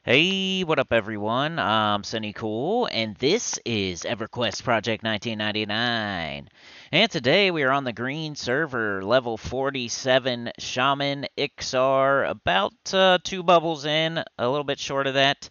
Hey, what up, everyone? I'm Sinnycool, and this is EverQuest Project 1999. And today we are on the green server, level 47, Shaman Ixar, about two bubbles in, a little bit short of that.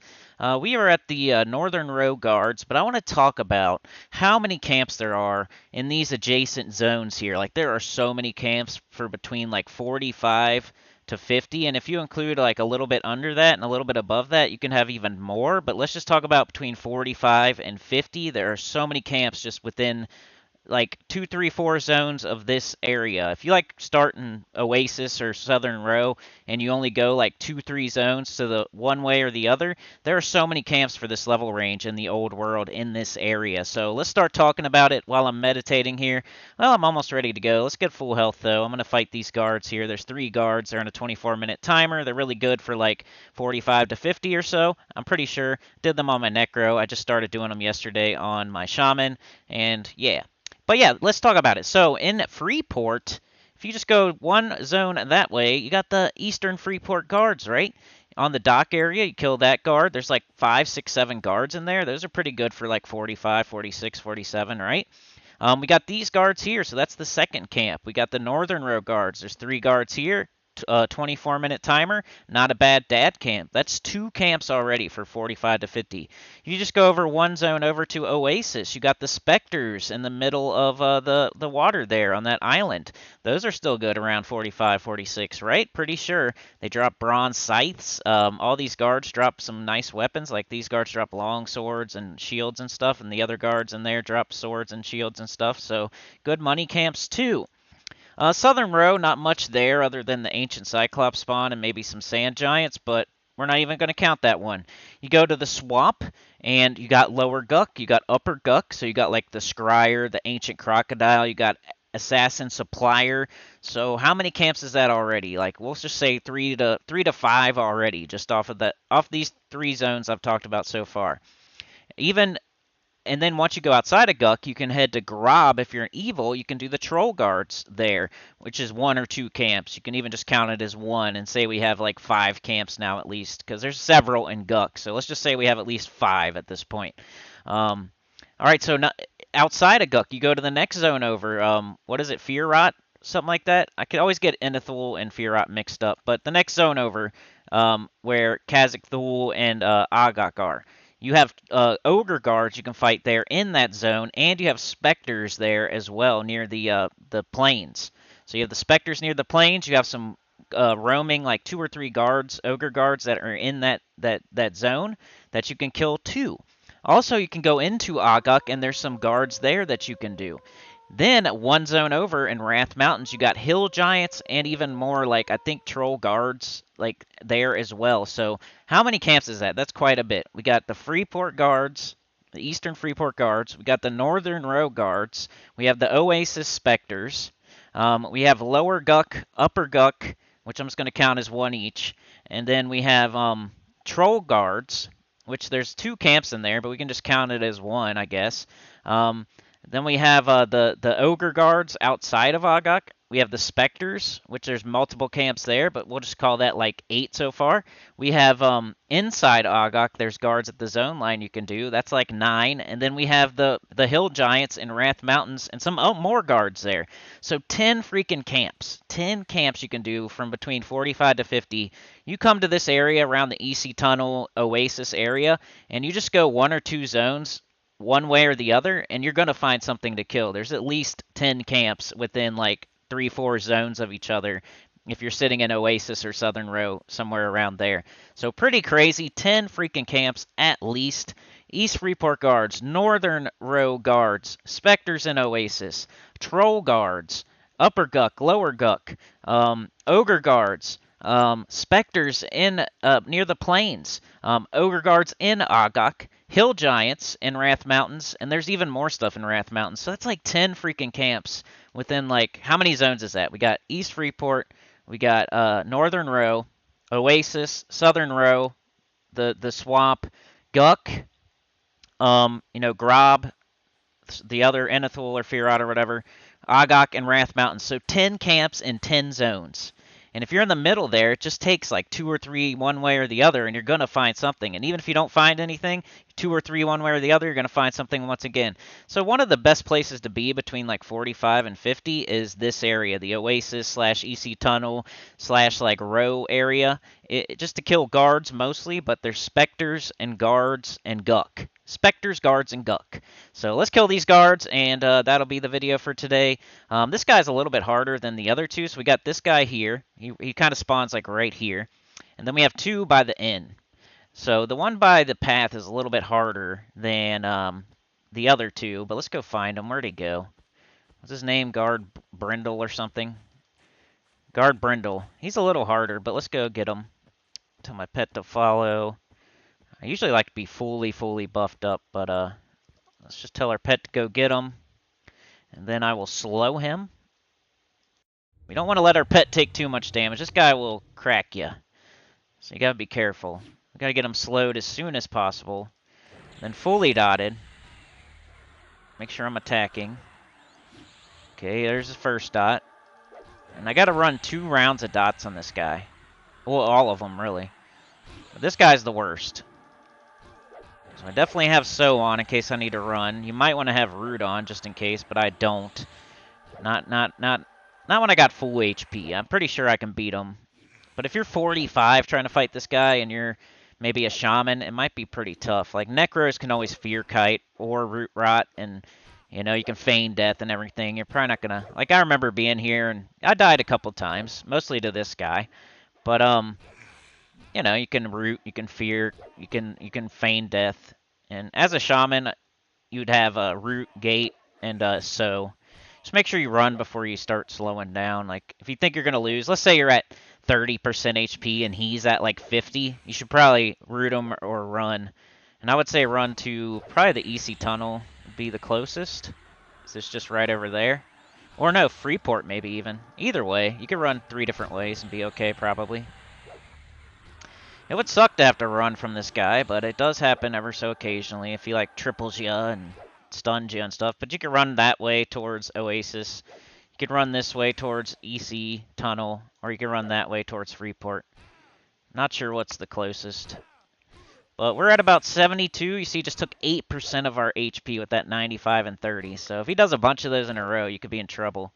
We are at the Northern Row Guards, but I want to talk about how many camps there are in these adjacent zones here. Like, there are so many camps for between like 45 to 50, and if you include like a little bit under that and a little bit above that, you can have even more. But let's just talk about between 45 and 50. There are so many camps just within like 2, 3, 4 zones of this area. If you like start in Oasis or Southern Row and you only go like 2, 3 zones to the one way or the other, there are so many camps for this level range in the old world in this area. So let's start talking about it while I'm meditating here. Well, I'm almost ready to go. Let's get full health though. I'm going to fight these guards here. There's 3 guards. They're on a 24-minute timer. They're really good for like 45 to 50 or so. I'm pretty sure. Did them on my Necro. I just started doing them yesterday on my Shaman. And yeah, but yeah, let's talk about it. So in Freeport, if you just go one zone that way, you got the Eastern Freeport guards, right? On the dock area, you kill that guard. There's like 5, 6, 7 guards in there. Those are pretty good for like 45, 46, 47, right? We got these guards here, so that's the second camp. We got the Northern Row guards. There's 3 guards here. 24-minute timer, not a bad dad camp. That's 2 camps already for 45 to 50. You just go over one zone over to Oasis. You got the Spectres in the middle of the water there on that island. Those are still good around 45, 46, right? Pretty sure. They drop bronze scythes. All these guards drop some nice weapons. Like these guards drop long swords and shields and stuff, and the other guards in there drop swords and shields and stuff. So good money camps too. Southern Row, not much there other than the ancient Cyclops spawn and maybe some sand giants, but we're not even going to count that one. You go to the swamp, and you got Lower Guck, you got Upper Guck, so you got like the Scryer, the ancient crocodile, you got Assassin Supplier. So how many camps is that already? Like we'll just say 3 to 5 already, just off these 3 zones I've talked about so far. Even and then once you go outside of Guck, you can head to Grob. If you're an evil, you can do the Troll Guards there, which is 1 or 2 camps. You can even just count it as one and say we have like 5 camps now at least, because there's several in Guck. So let's just say we have at least 5 at this point. All right, so outside of Guck, you go to the next zone over. What is it, Fear Rot? Something like that. I could always get Enethul and Fear Rot mixed up, but the next zone over, where Kazakh Thul and Agak are. You have ogre guards you can fight there in that zone, and you have specters there as well near the plains. So you have the specters near the plains. You have some roaming like 2 or 3 guards, ogre guards that are in that zone that you can kill too. Also, you can go into Agak, and there's some guards there that you can do. Then one zone over in Wrath Mountains, you got hill giants and even more like I think troll guards like there as well. So how many camps is that? That's quite a bit. We got the Freeport guards, the Eastern Freeport guards. We got the Northern Row guards. We have the Oasis Specters. We have Lower Guck, Upper Guck, which I'm just going to count as one each, and then we have Troll guards, which there's 2 camps in there, but we can just count it as one, I guess. Then we have the ogre guards outside of Agak. We have the specters, which there's multiple camps there, but we'll just call that like 8 so far. We have inside Agak, there's guards at the zone line you can do. That's like 9, and then we have the hill giants in Wrath Mountains and some more guards there. So 10 freaking camps. 10 camps you can do from between 45 to 50. You come to this area around the EC Tunnel Oasis area, and you just go 1 or 2 zones one way or the other, and you're going to find something to kill. There's at least 10 camps within like 3, 4 zones of each other if you're sitting in Oasis or Southern Row, somewhere around there. So pretty crazy. 10 freaking camps at least. East Freeport guards, Northern Row guards, Spectres in Oasis, Troll guards, Upper Guck, Lower Guck, Ogre guards, Spectres in near the plains, Ogre guards in Agak, hill giants in Wrath Mountains, and there's even more stuff in Wrath Mountains. So that's like 10 freaking camps within like how many zones is that? We got East Freeport, we got Northern Row, Oasis, Southern Row, the swamp, Guck, Grob, the other Enethul or Firot or whatever, Agak and Wrath Mountains. So 10 camps in 10 zones. And if you're in the middle there, it just takes like 2 or 3 one way or the other, and you're going to find something. And even if you don't find anything, 2 or 3 one way or the other, you're going to find something once again. So one of the best places to be between like 45 and 50 is this area, the Oasis slash EC Tunnel slash like row area. Just to kill guards mostly, but there's specters and guards and Guck. Specters, guards, and Guck. So let's kill these guards, and that'll be the video for today. This guy's a little bit harder than the other two, so we got this guy here. He kind of spawns like right here. And then we have two by the end. So the one by the path is a little bit harder than the other two, but let's go find him. Where'd he go? What's his name? Guard Brindle or something? Guard Brindle. He's a little harder, but let's go get him. Tell my pet to follow. I usually like to be fully buffed up, but let's just tell our pet to go get him. And then I will slow him. We don't want to let our pet take too much damage. This guy will crack you. So you gotta be careful. We gotta get him slowed as soon as possible. Then fully dotted. Make sure I'm attacking. Okay, there's the first dot. And I gotta run 2 rounds of dots on this guy. Well, all of them, really. But this guy's the worst. So I definitely have So on in case I need to run. You might want to have Root on just in case, but I don't. Not when I got full HP. I'm pretty sure I can beat him. But if you're 45 trying to fight this guy and you're maybe a shaman, it might be pretty tough. Like, Necros can always Fear Kite or Root Rot, and, you know, you can feign death and everything. You're probably not going to... Like, I remember being here, and I died a couple times, mostly to this guy. But, you know, you can Root, you can Fear, you can feign death. And as a shaman, you'd have a Root, Gate, and So. Just make sure you run before you start slowing down. Like, if you think you're going to lose, let's say you're at 30% HP and he's at like 50, you should probably root him or run. And I would say run to probably the EC Tunnel would be the closest. Is this just right over there? Or no, Freeport maybe even. Either way, you could run 3 different ways and be okay probably. It would suck to have to run from this guy, but it does happen ever so occasionally if he like triples you and stuns you and stuff. But you can run that way towards Oasis. You could run this way towards EC Tunnel, or you can run that way towards Freeport. Not sure what's the closest. But we're at about 72. You see, just took 8% of our HP with that 95 and 30. So if he does a bunch of those in a row, you could be in trouble.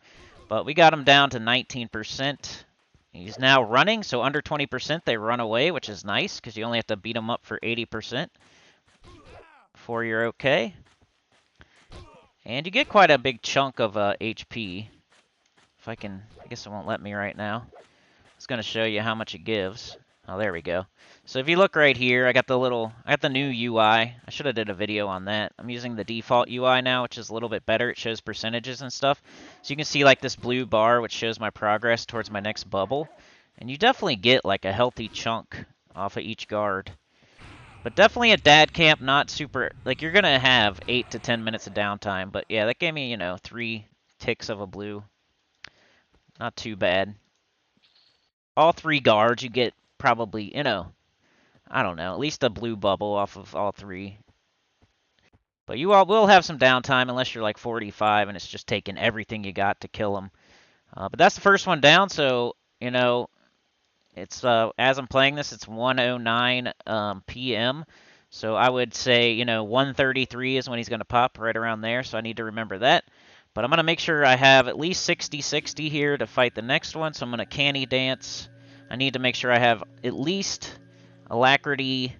But we got him down to 19%. He's now running, so under 20% they run away, which is nice, because you only have to beat them up for 80% before you're okay. And you get quite a big chunk of HP. If I can, I guess it won't let me right now. It's going to show you how much it gives. Oh, there we go. So if you look right here, I got the new UI. I should have did a video on that. I'm using the default UI now, which is a little bit better. It shows percentages and stuff. So you can see like this blue bar, which shows my progress towards my next bubble. And you definitely get like a healthy chunk off of each guard. But definitely a dad camp, not super, like you're going to have 8 to 10 minutes of downtime. But yeah, that gave me, you know, 3 ticks of a blue. Not too bad. All 3 guards, you get probably, you know, I don't know, at least a blue bubble off of all 3. But you all will have some downtime unless you're like 45 and it's just taking everything you got to kill them. But that's the first one down, so, you know, it's, as I'm playing this, it's 1:09 p.m. So I would say, you know, 1:33 is when he's going to pop, right around there, so I need to remember that. But I'm going to make sure I have at least 60-60 here to fight the next one, so I'm going to canny dance. I need to make sure I have at least Alacrity,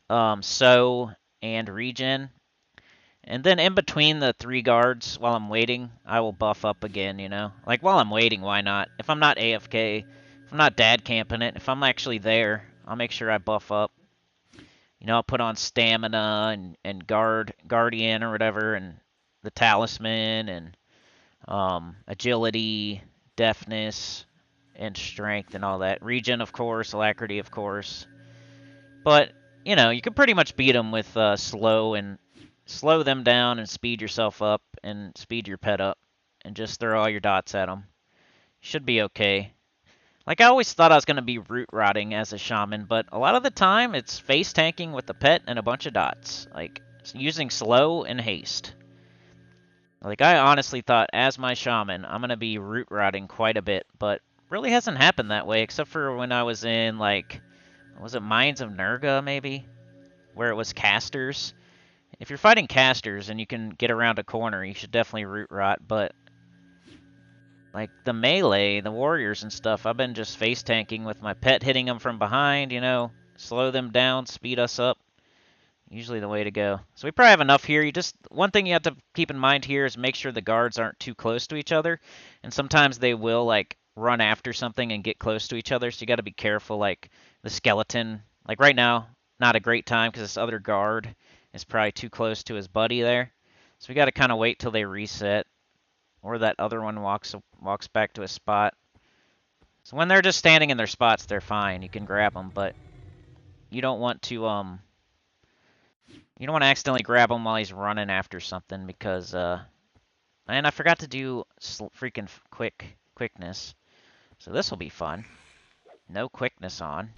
So, and Regen. And then in between the 3 guards, while I'm waiting, I will buff up again, you know? Like, while I'm waiting, why not? If I'm not AFK, if I'm not dad camping it, if I'm actually there, I'll make sure I buff up. You know, I'll put on Stamina and Guardian or whatever, and the Talisman, and Agility, Deafness, and Strength, and all that. Regen, of course, Alacrity, of course. But, you know, you can pretty much beat them with slow them down and speed yourself up and speed your pet up and just throw all your dots at them. Should be okay. Like, I always thought I was going to be root rotting as a shaman, but a lot of the time it's face tanking with the pet and a bunch of dots. Like, using slow and haste. Like, I honestly thought as my shaman, I'm going to be root rotting quite a bit, but really hasn't happened that way, except for when I was in, like, was it Mines of Nurga, maybe? Where it was casters. If you're fighting casters and you can get around a corner, you should definitely root rot, but like the melee, the warriors and stuff, I've been just face tanking with my pet, hitting them from behind, you know, slow them down, speed us up. Usually the way to go. So we probably have enough here. One thing you have to keep in mind here is make sure the guards aren't too close to each other. And sometimes they will like run after something and get close to each other. So you got to be careful. Like the skeleton, like right now, not a great time because this other guard is probably too close to his buddy there. So we got to kind of wait till they reset, or that other one walks back to his spot. So when they're just standing in their spots, they're fine. You can grab them, but you don't want to accidentally grab him while he's running after something because, and I forgot to do freaking quickness. So this will be fun. No quickness on.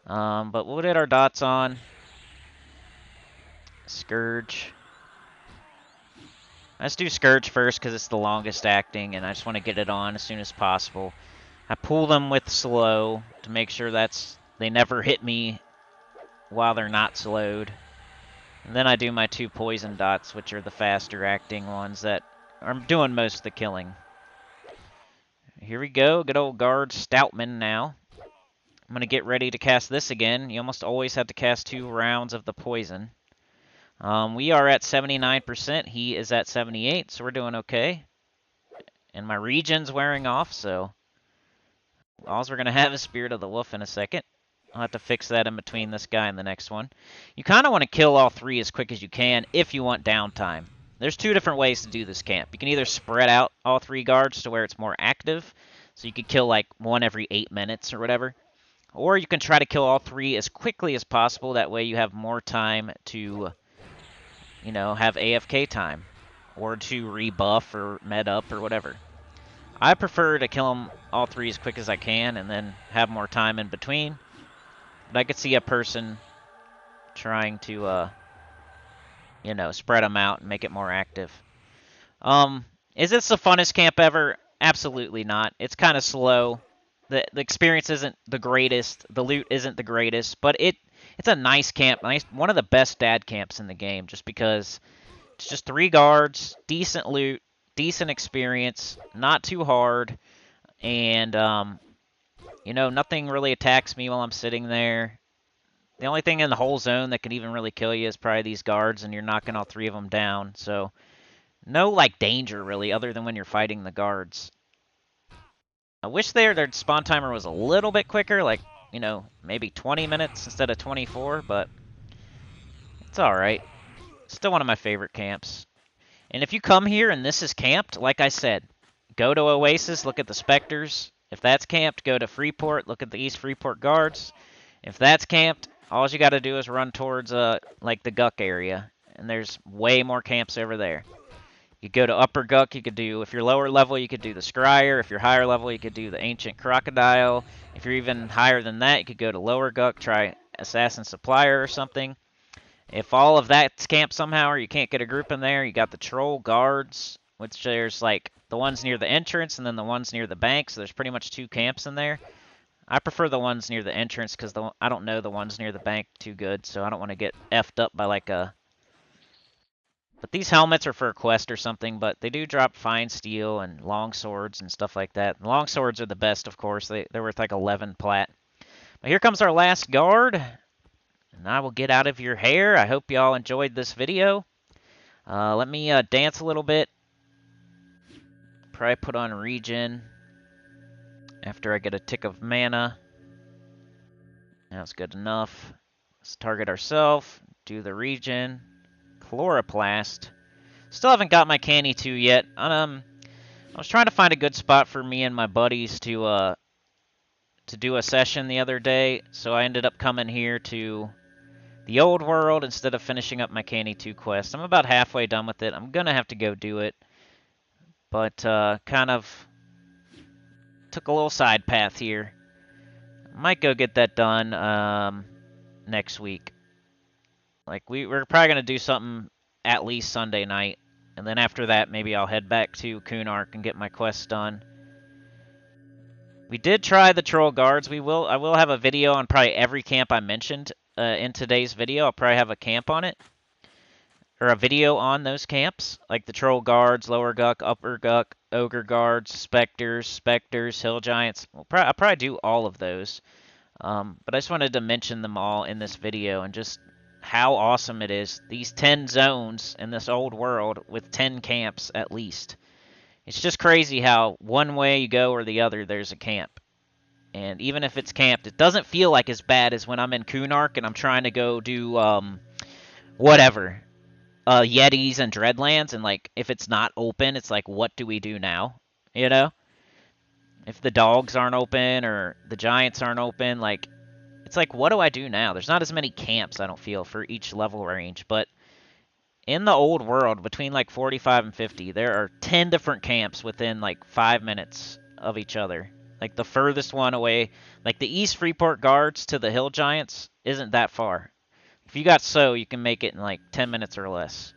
But we'll get our dots on. Scourge. Let's do Scourge first because it's the longest acting, and I just want to get it on as soon as possible. I pull them with slow to make sure they never hit me while they're not slowed. And then I do my 2 poison dots, which are the faster acting ones that are doing most of the killing. Here we go, good old guard Stoutman now. I'm going to get ready to cast this again. You almost always have to cast 2 rounds of the poison. We are at 79%, he is at 78%, so we're doing okay. And my regen's wearing off, so all we're going to have is Spirit of the Wolf in a second. I'll have to fix that in between this guy and the next one. You kind of want to kill all 3 as quick as you can if you want downtime. There's 2 different ways to do this camp. You can either spread out all 3 guards to where it's more active, so you could kill like 1 every 8 minutes or whatever. Or you can try to kill all 3 as quickly as possible. That way you have more time to, you know, have AFK time. Or to rebuff or med up or whatever. I prefer to kill them all 3 as quick as I can and then have more time in between. But I could see a person trying to, you know, spread them out and make it more active. Is this the funnest camp ever? Absolutely not. It's kind of slow. The experience isn't the greatest. The loot isn't the greatest. But it's a nice camp. One of the best dad camps in the game just because it's just 3 guards, decent loot, decent experience, not too hard, and you know, nothing really attacks me while I'm sitting there. The only thing in the whole zone that can even really kill you is probably these guards, and you're knocking all 3 of them down. So no like danger really, other than when you're fighting the guards. I wish their spawn timer was a little bit quicker, like, you know, maybe 20 minutes instead of 24, but it's all right. Still one of my favorite camps. And if you come here and this is camped, like I said, go to Oasis, look at the Spectres. If that's camped, go to Freeport, look at the East Freeport Guards. If that's camped, all you got to do is run towards like the Guck area, and there's way more camps over there. You go to Upper Guck, you could do, if you're lower level, you could do the Scryer. If you're higher level, you could do the Ancient Crocodile. If you're even higher than that, you could go to Lower Guck, try Assassin Supplier or something. If all of that's camped somehow or you can't get a group in there, you got the Troll Guards, which there's like the ones near the entrance and then the ones near the bank, so there's pretty much 2 camps in there. I prefer the ones near the entrance because I don't know the ones near the bank too good, so I don't want to get effed up by like a... But these helmets are for a quest or something, but they do drop fine steel and long swords and stuff like that. Long swords are the best, of course. They're worth like 11 plat. But here comes our last guard. And I will get out of your hair. I hope y'all enjoyed this video. Let me dance a little bit. Probably put on regen after I get a tick of mana. That's good enough. Let's target ourselves. Do the regen. Chloroplast. Still haven't got my Canny 2 yet. I was trying to find a good spot for me and my buddies to do a session the other day, so I ended up coming here to the old world instead of finishing up my Canny 2 quest. I'm about halfway done with it. I'm gonna have to go do it, but kind of took a little side path here. Might go get that done next week. Like we're probably gonna do something at least Sunday night, and then after that maybe I'll head back to Kunark and get my quest done. We did try the troll guards. I will have a video on probably every camp I mentioned in today's video. I'll probably have a camp on it. Or a video on those camps. Like the troll guards, lower guck, upper guck, ogre guards, specters, hill giants. I'll probably do all of those. But I just wanted to mention them all in this video and just how awesome it is. These 10 zones in this old world with 10 camps at least. It's just crazy how one way you go or the other, there's a camp. And even if it's camped, it doesn't feel like as bad as when I'm in Kunark and I'm trying to go do, whatever. Yetis and Dreadlands, and, like, if it's not open, it's like, what do we do now? You know? If the dogs aren't open or the giants aren't open, like, it's like, what do I do now? There's not as many camps, I don't feel, for each level range, but in the old world, between like 45 and 50, there are 10 different camps within like 5 minutes of each other. Like the furthest one away, like the East Freeport Guards to the Hill Giants isn't that far. If you got you can make it in like 10 minutes or less.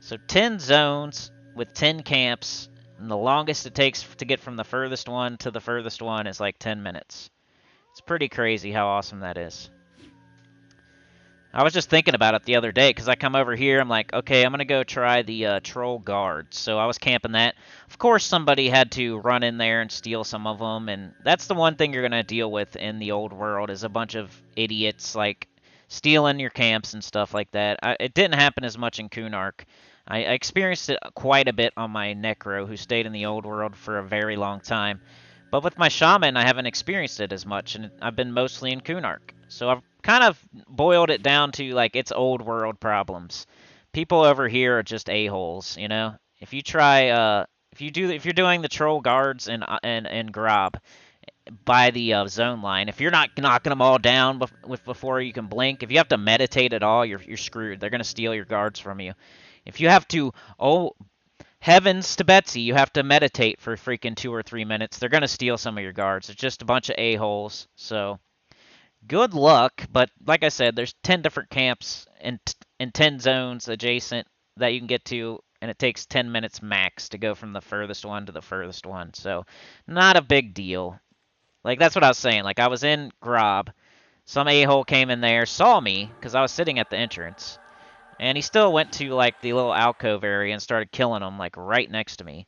So 10 zones with 10 camps, and the longest it takes to get from the furthest one to the furthest one is like 10 minutes. It's pretty crazy how awesome that is. I was just thinking about it the other day because I come over here. I'm like, okay, I'm going to go try the troll guards. So I was camping that. Of course, somebody had to run in there and steal some of them. And that's the one thing you're going to deal with in the old world is a bunch of idiots like stealing your camps and stuff like that. It didn't happen as much in Kunark. I experienced it quite a bit on my Necro who stayed in the old world for a very long time. But with my Shaman, I haven't experienced it as much. And I've been mostly in Kunark. So I've kind of boiled it down to like it's old world problems. People over here are just a-holes, you know. If you try, if you're doing the troll guards and Grob by the zone line, if you're not knocking them all down before you can blink, if you have to meditate at all, you're screwed. They're gonna steal your guards from you. If you have to, oh heavens to Betsy, you have to meditate for freaking 2 or 3 minutes, they're gonna steal some of your guards. It's just a bunch of a-holes. So good luck, but like I said, there's 10 different camps and 10 zones adjacent that you can get to, and it takes 10 minutes max to go from the furthest one to the furthest one. So, not a big deal. Like, that's what I was saying. Like, I was in Grob. Some a-hole came in there, saw me, because I was sitting at the entrance. And he still went to, like, the little alcove area and started killing them, like, right next to me.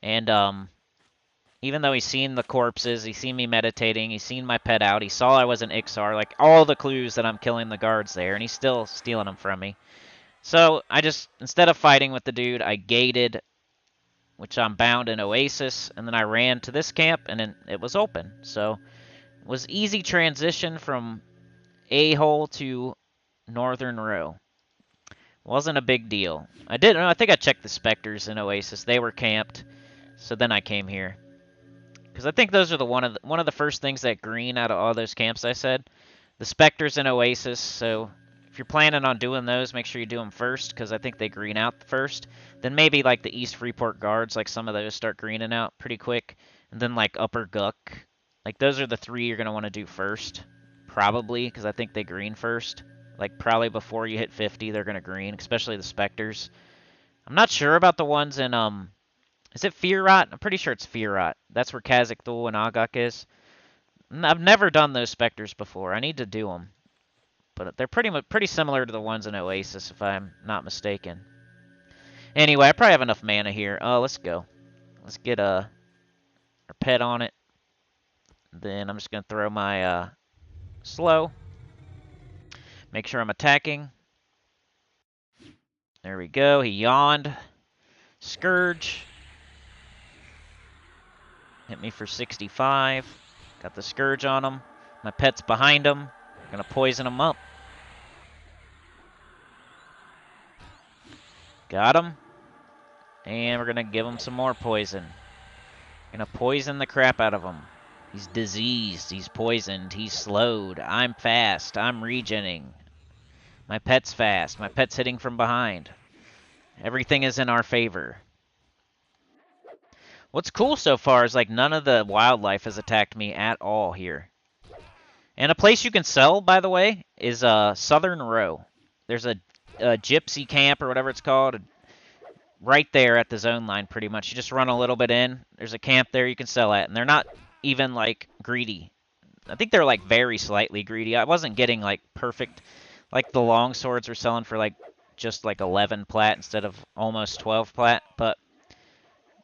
And, even though he's seen the corpses, he's seen me meditating, he's seen my pet out, he saw I was an Ixar, like all the clues that I'm killing the guards there, and he's still stealing them from me. So I just, instead of fighting with the dude, I gated, which I'm bound in Oasis, and then I ran to this camp, and then it was open. So it was easy transition from A-hole to Northern Row. Wasn't a big deal. I think I checked the Specters in Oasis. They were camped, so then I came here. Because I think those are one of the first things that green out of all those camps I said. The Specters and Oasis, so if you're planning on doing those, make sure you do them first, because I think they green out first. Then maybe like the East Freeport Guards, like some of those start greening out pretty quick. And then like Upper Guck. Like those are the 3 you're going to want to do first. Probably, because I think they green first. Like probably before you hit 50, they're going to green, especially the Specters. I'm not sure about the ones in, is it Fear Rot? I'm pretty sure it's Fear Rot. That's where Kazakh Thul and Agak is. I've never done those Specters before. I need to do them. But they're pretty similar to the ones in Oasis, if I'm not mistaken. Anyway, I probably have enough mana here. Let's go. Let's get our pet on it. Then I'm just going to throw my slow. Make sure I'm attacking. There we go. He yawned. Scourge. Hit me for 65. Got the Scourge on him. My pet's behind him. Gonna poison him up. Got him. And we're gonna give him some more poison. Gonna poison the crap out of him. He's diseased. He's poisoned. He's slowed. I'm fast. I'm regening. My pet's fast. My pet's hitting from behind. Everything is in our favor. What's cool so far is like none of the wildlife has attacked me at all here. And a place you can sell, by the way, is Southern Row. There's a gypsy camp or whatever it's called right there at the zone line pretty much. You just run a little bit in. There's a camp there you can sell at. And they're not even like greedy. I think they're like very slightly greedy. I wasn't getting like perfect, like the long swords were selling for like just like 11 plat instead of almost 12 plat, but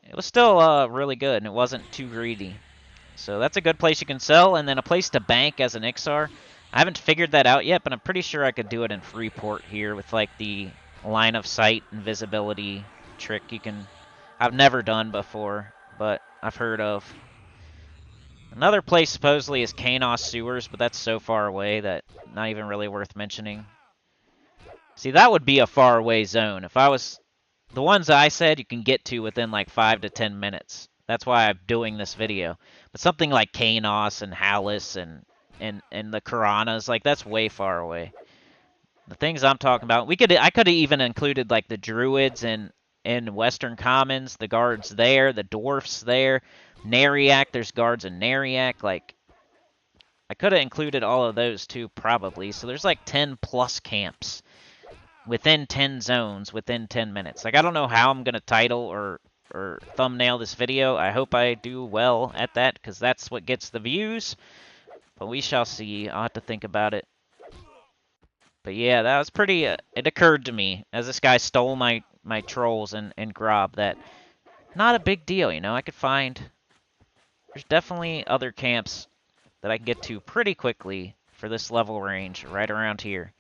it was still really good and it wasn't too greedy. So that's a good place you can sell, and then a place to bank as an Ixar. I haven't figured that out yet, but I'm pretty sure I could do it in Freeport here with like the line of sight and visibility trick you can. I've never done before, but I've heard of. Another place supposedly is Kanos Sewers, but that's so far away that not even really worth mentioning. See, that would be a far away zone. If I was the ones I said you can get to within like 5 to 10 minutes. That's why I'm doing this video. But something like Kanos and Hallis and the Karanas, like that's way far away. The things I'm talking about, I could have even included like the Druids in Western Commons, the guards there, the dwarfs there, Nariak, there's guards in Nariak, like I could have included all of those too probably. So there's like 10 plus camps within 10 zones within 10 minutes. Like I don't know how I'm going to title or thumbnail this video. I hope I do well at that because that's what gets the views. But we shall see. I'll have to think about it. But yeah, that was pretty... it occurred to me as this guy stole my trolls and Grob that not a big deal, you know? I could find... There's definitely other camps that I can get to pretty quickly for this level range right around here.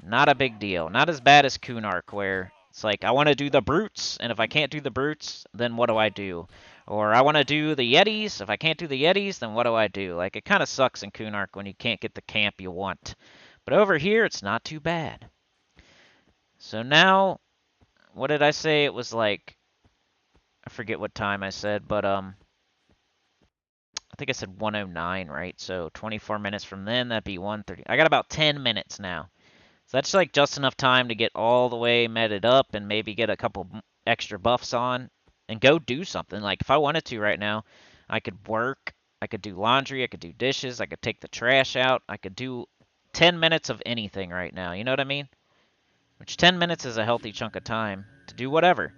Not a big deal. Not as bad as Kunark, where it's like, I want to do the brutes, and if I can't do the brutes, then what do I do? Or I want to do the Yetis. If I can't do the Yetis, then what do I do? Like, it kind of sucks in Kunark when you can't get the camp you want. But over here, it's not too bad. So now, what did I say? It was like, I forget what time I said, but I think I said 109, right? So 24 minutes from then, that'd be 1:30. I got about 10 minutes now. So that's like just enough time to get all the way meted up and maybe get a couple extra buffs on and go do something. Like if I wanted to right now, I could work, I could do laundry, I could do dishes, I could take the trash out, I could do 10 minutes of anything right now. You know what I mean? Which 10 minutes is a healthy chunk of time to do whatever.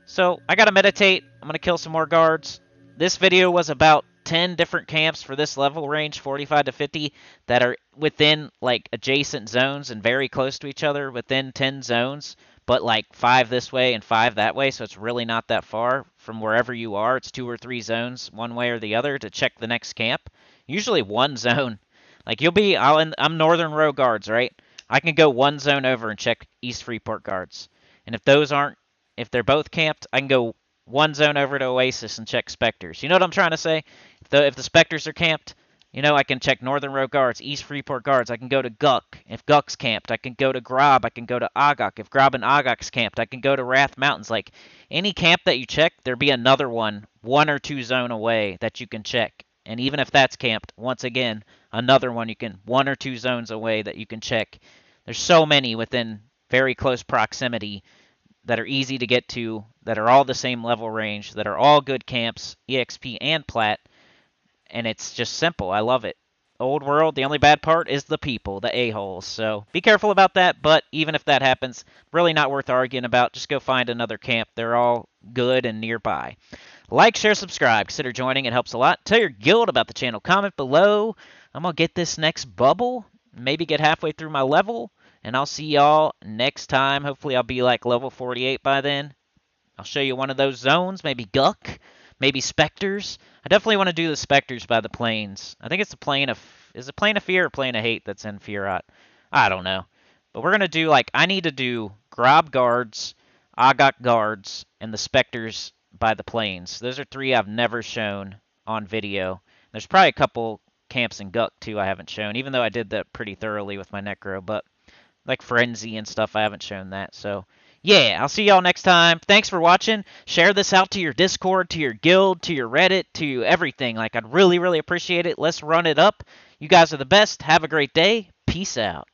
So I gotta meditate. I'm gonna kill some more guards. This video was about 10 different camps for this level range, 45 to 50, that are within like adjacent zones and very close to each other within 10 zones, but like 5 this way and 5 that way, so it's really not that far from wherever you are. It's 2 or 3 zones one way or the other to check the next camp. Usually one zone. Like I'm Northern Row guards, right? I can go one zone over and check East Freeport guards. And if they're both camped, I can go one zone over to Oasis and check Spectres. You know what I'm trying to say? If the Spectres are camped, you know, I can check Northern Row guards, East Freeport guards. I can go to Guck. If Guck's camped, I can go to Grob. I can go to Agok. If Grob and Agok's camped, I can go to Wrath Mountains. Like, any camp that you check, there'll be another one or two zone away that you can check. And even if that's camped, once again, another one 1 or 2 zones away that you can check. There's so many within very close proximity that are easy to get to, that are all the same level range, that are all good camps, EXP and Plat, and it's just simple. I love it. Old world, the only bad part is the people, the a-holes, so be careful about that, but even if that happens, really not worth arguing about. Just go find another camp. They're all good and nearby. Like, share, subscribe. Consider joining. It helps a lot. Tell your guild about the channel. Comment below. I'm going to get this next bubble, maybe get halfway through my level, and I'll see y'all next time. Hopefully I'll be like level 48 by then. I'll show you one of those zones, maybe Guck, maybe Spectres. I definitely want to do the Spectres by the plains. I think it's the plane of... Is it Plane of Fear or Plane of Hate that's in Firat? I don't know. But we're going to do, like, I need to do Grob guards, Agok guards, and the Spectres by the plains. Those are 3 I've never shown on video. There's probably a couple camps in Guck, too, I haven't shown, even though I did that pretty thoroughly with my Necro, but... like Frenzy and stuff, I haven't shown that. So, yeah, I'll see y'all next time. Thanks for watching. Share this out to your Discord, to your guild, to your Reddit, to everything. Like, I'd really, really appreciate it. Let's run it up. You guys are the best. Have a great day. Peace out.